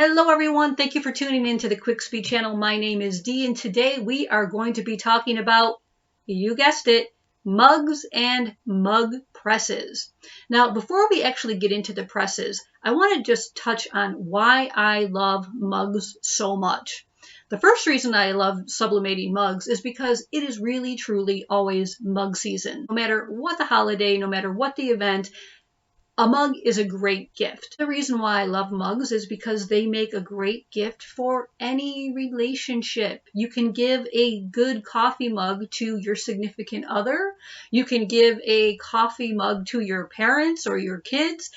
Hello everyone, thank you for tuning in to the Quick Speed channel. My name is Dee and today we are going to be talking about, you guessed it, mugs and mug presses. Now before we actually get into the presses, I want to just touch on why I love mugs so much. The first reason I love sublimating mugs is because it is really truly always mug season. No matter what the holiday, no matter what the event, a mug is a great gift. The reason why I love mugs is because they make a great gift for any relationship. You can give a good coffee mug to your significant other. You can give a coffee mug to your parents or your kids.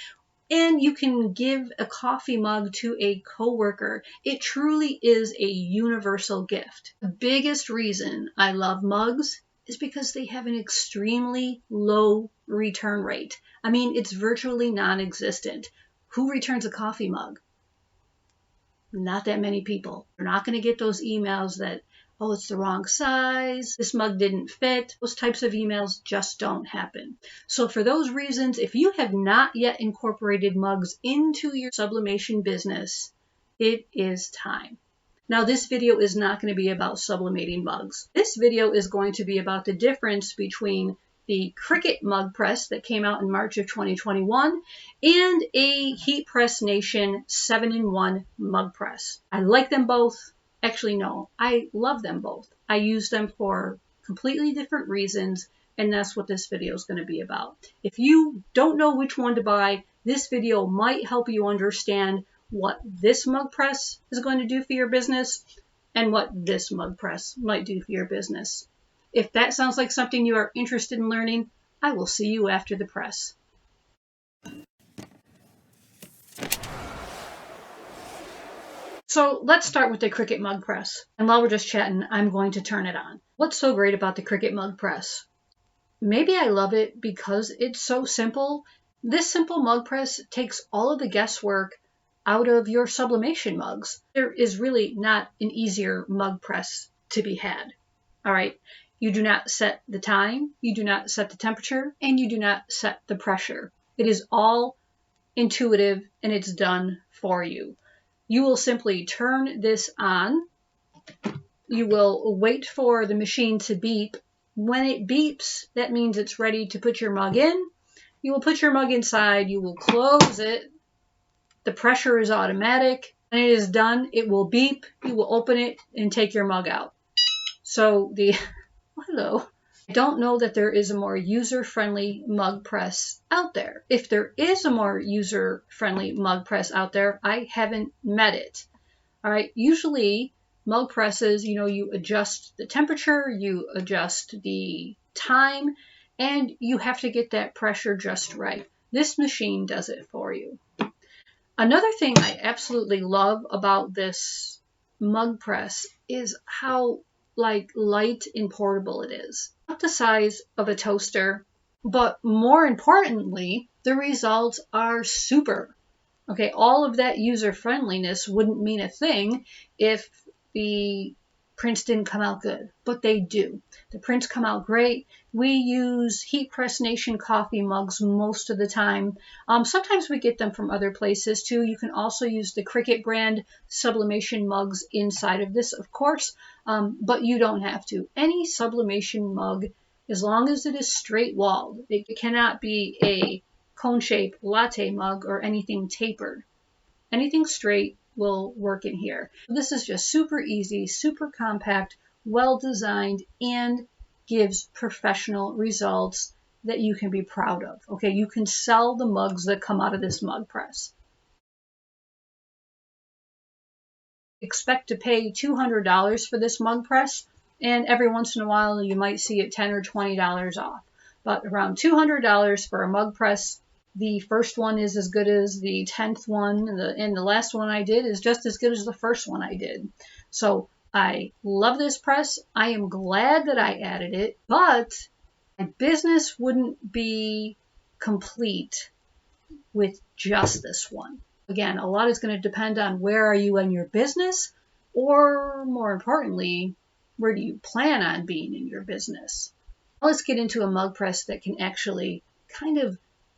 And you can give a coffee mug to a coworker. It truly is a universal gift. The biggest reason I love mugs is because they have an extremely low return rate. I mean, it's virtually non-existent. Who returns a coffee mug? Not that many people. You're not going to get those emails that, oh, it's the wrong size, this mug didn't fit. Those types of emails just don't happen. So for those reasons, if you have not yet incorporated mugs into your sublimation business, it is time. Now, this video is not going to be about sublimating mugs. This video is going to be about the difference between the Cricut Mug Press that came out in March of 2021 and a Heat Press Nation 7-in-1 mug press. I like them both. Actually, no, I love them both. I use them for completely different reasons, and that's what this video is going to be about. If you don't know which one to buy, this video might help you understand what this mug press is going to do for your business and what this mug press might do for your business. If that sounds like something you are interested in learning, I will see you after the press. So let's start with the Cricut Mug Press. And while we're just chatting, I'm going to turn it on. What's so great about the Cricut Mug Press? Maybe I love it because it's so simple. This simple mug press takes all of the guesswork out of your sublimation mugs. There is really not an easier mug press to be had. All right. You do not set the time, you do not set the temperature, and you do not set the pressure. It is all intuitive and it's done for you. You will simply turn this on. You will wait for the machine to beep. When it beeps, that means it's ready to put your mug in. You will put your mug inside. You will close it. The pressure is automatic. When it is done, it will beep. You will open it and take your mug out. So hello. I don't know that there is a more user-friendly mug press out there. If there is a more user-friendly mug press out there, I haven't met it. All right. Usually mug presses, you adjust the temperature, you adjust the time, and you have to get that pressure just right. This machine does it for you. Another thing I absolutely love about this mug press is how light and portable it is. Not the size of a toaster, but more importantly, the results are super. Okay, all of that user friendliness wouldn't mean a thing if the prints didn't come out good, but they do. The prints come out great. We use Heat Press Nation coffee mugs most of the time. Sometimes we get them from other places too. You can also use the Cricut brand sublimation mugs inside of this, of course, but you don't have to. Any sublimation mug, as long as it is straight walled, it cannot be a cone-shaped latte mug or anything tapered. Anything straight will work in here. This is just super easy, super compact, well designed, and gives professional results that you can be proud of. Okay, you can sell the mugs that come out of this mug press. Expect to pay $200 for this mug press, and every once in a while you might see it $10 or $20 off. But around $200 for a mug press. The first one is as good as the 10th one, and the last one I did is just as good as the first one I did. So I love this press. I am glad that I added it, but my business wouldn't be complete with just this one. Again, a lot is going to depend on where are you in your business, or more importantly, where do you plan on being in your business? Let's get into a mug press that can actually kind of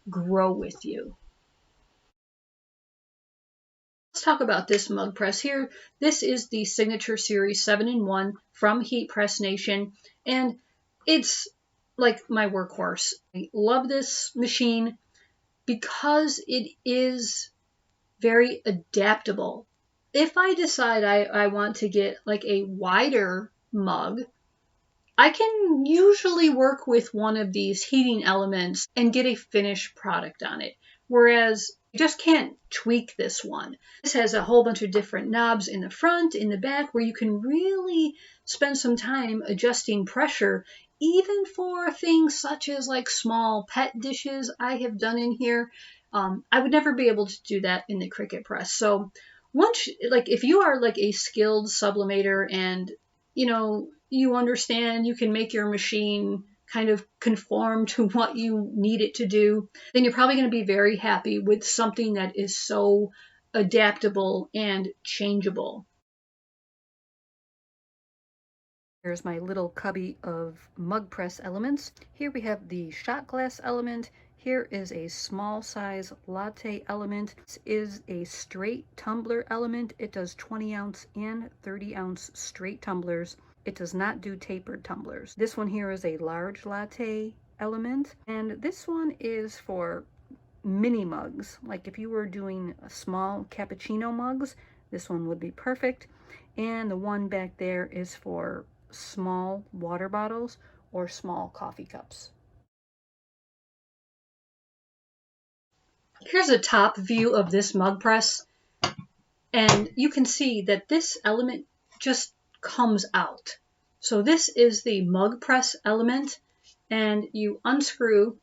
grow with you. talk about this mug press here. This is the Signature Series 7-in-1 from Heat Press Nation, and it's like my workhorse. I love this machine because it is very adaptable. If I decide I want to get like a wider mug, I can usually work with one of these heating elements and get a finished product on it. Whereas you just can't tweak this one. This has a whole bunch of different knobs in the front, in the back, where you can really spend some time adjusting pressure, even for things such as like small pet dishes I have done in here. I would never be able to do that in the Cricut press. So once, like if you are like a skilled sublimator and you understand you can make your machine kind of conform to what you need it to do, then you're probably going to be very happy with something that is so adaptable and changeable. Here's my little cubby of mug press elements. Here we have the shot glass element. Here is a small size latte element. This is a straight tumbler element. It does 20-ounce and 30-ounce straight tumblers. It does not do tapered tumblers. This one here is a large latte element, and this one is for mini mugs. Like if you were doing small cappuccino mugs, this one would be perfect. And the one back there is for small water bottles or small coffee cups. Here's a top view of this mug press, and you can see that this element just comes out. So this is the mug press element, and you unscrew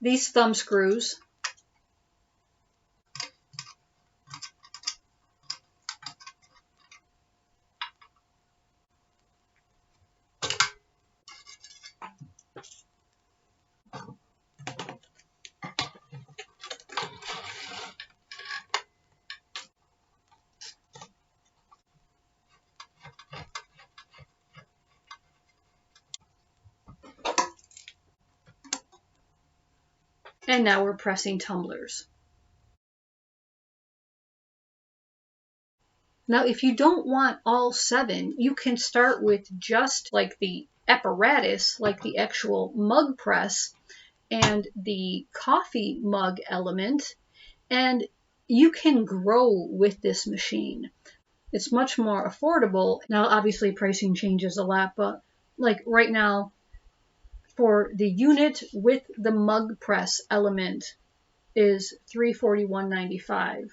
these thumb screws. And now we're pressing tumblers. Now, if you don't want all 7, you can start with just like the apparatus, like the actual mug press and the coffee mug element, and you can grow with this machine. It's much more affordable. Now, obviously, pricing changes a lot, but like right now, for the unit with the mug press element is $341.95.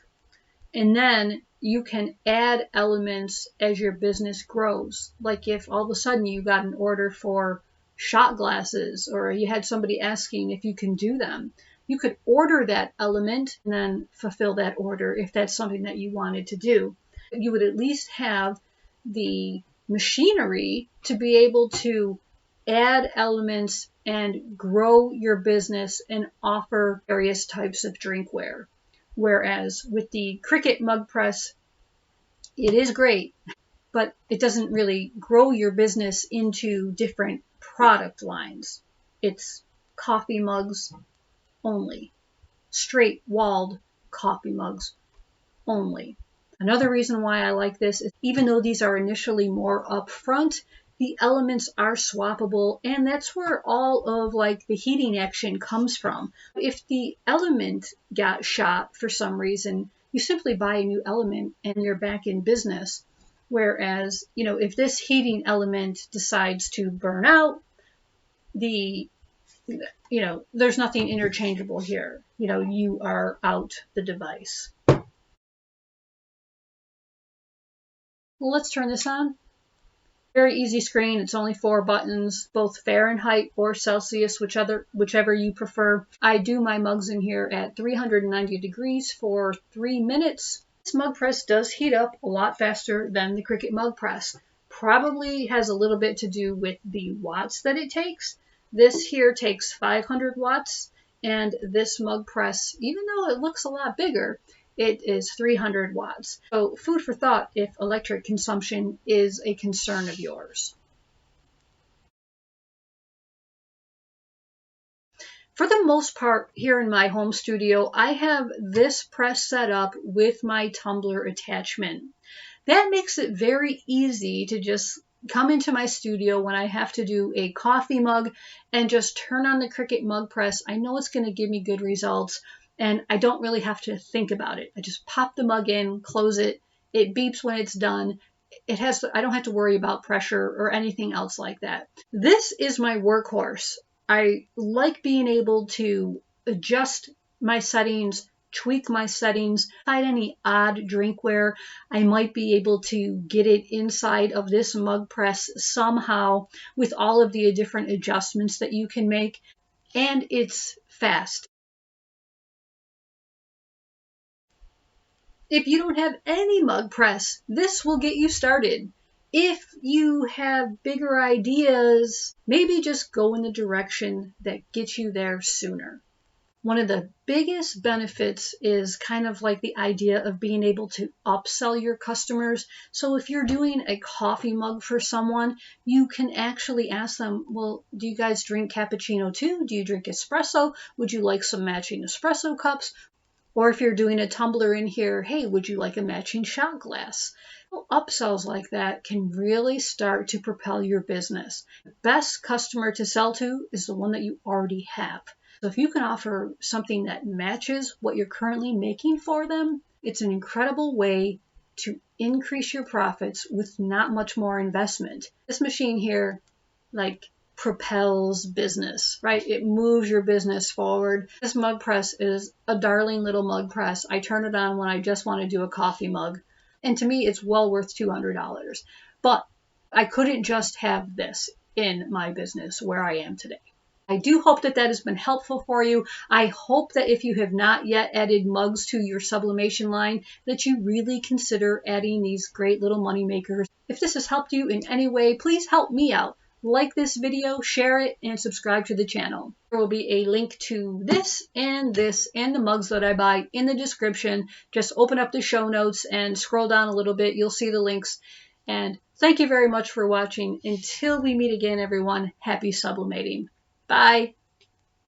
And then you can add elements as your business grows. Like if all of a sudden you got an order for shot glasses, or you had somebody asking if you can do them, you could order that element and then fulfill that order if that's something that you wanted to do. You would at least have the machinery to be able to add elements and grow your business and offer various types of drinkware. Whereas with the Cricut Mug Press, it is great, but it doesn't really grow your business into different product lines. It's coffee mugs only, straight walled coffee mugs only. Another reason why I like this is even though these are initially more upfront, the elements are swappable, and that's where all of like the heating action comes from. If the element got shot for some reason, you simply buy a new element and you're back in business. Whereas, if this heating element decides to burn out, there's nothing interchangeable here. You are out the device. Well, let's turn this on. Very easy screen. It's only 4 buttons, both Fahrenheit or Celsius, whichever you prefer. I do my mugs in here at 390 degrees for 3 minutes. This mug press does heat up a lot faster than the Cricut Mug Press. Probably has a little bit to do with the watts that it takes. This here takes 500 watts, and this mug press, even though it looks a lot bigger, it is 300 watts. So food for thought if electric consumption is a concern of yours. For the most part, here in my home studio, I have this press set up with my tumbler attachment. That makes it very easy to just come into my studio when I have to do a coffee mug and just turn on the Cricut Mug Press. I know it's going to give me good results, and I don't really have to think about it. I just pop the mug in, close it, it beeps when it's done. I don't have to worry about pressure or anything else like that. This is my workhorse. I like being able to adjust my settings, tweak my settings, find any odd drinkware. I might be able to get it inside of this mug press somehow with all of the different adjustments that you can make, and it's fast. If you don't have any mug press, this will get you started. If you have bigger ideas, maybe just go in the direction that gets you there sooner. One of the biggest benefits is kind of like the idea of being able to upsell your customers. So if you're doing a coffee mug for someone, you can actually ask them, well, do you guys drink cappuccino too? Do you drink espresso? Would you like some matching espresso cups? Or if you're doing a tumbler in here, hey, would you like a matching shot glass? Well, upsells like that can really start to propel your business. The best customer to sell to is the one that you already have. So if you can offer something that matches what you're currently making for them, it's an incredible way to increase your profits with not much more investment. This machine here, like, propels business, right? It moves your business forward. This mug press is a darling little mug press. I turn it on when I just want to do a coffee mug. And to me, it's well worth $200. But I couldn't just have this in my business where I am today. I do hope that that has been helpful for you. I hope that if you have not yet added mugs to your sublimation line, that you really consider adding these great little money makers. If this has helped you in any way, please help me out. Like this video, share it, and subscribe to the channel. There will be a link to this, and the mugs that I buy in the description. Just open up the show notes and scroll down a little bit. You'll see the links. And thank you very much for watching. Until we meet again, everyone, happy sublimating. Bye.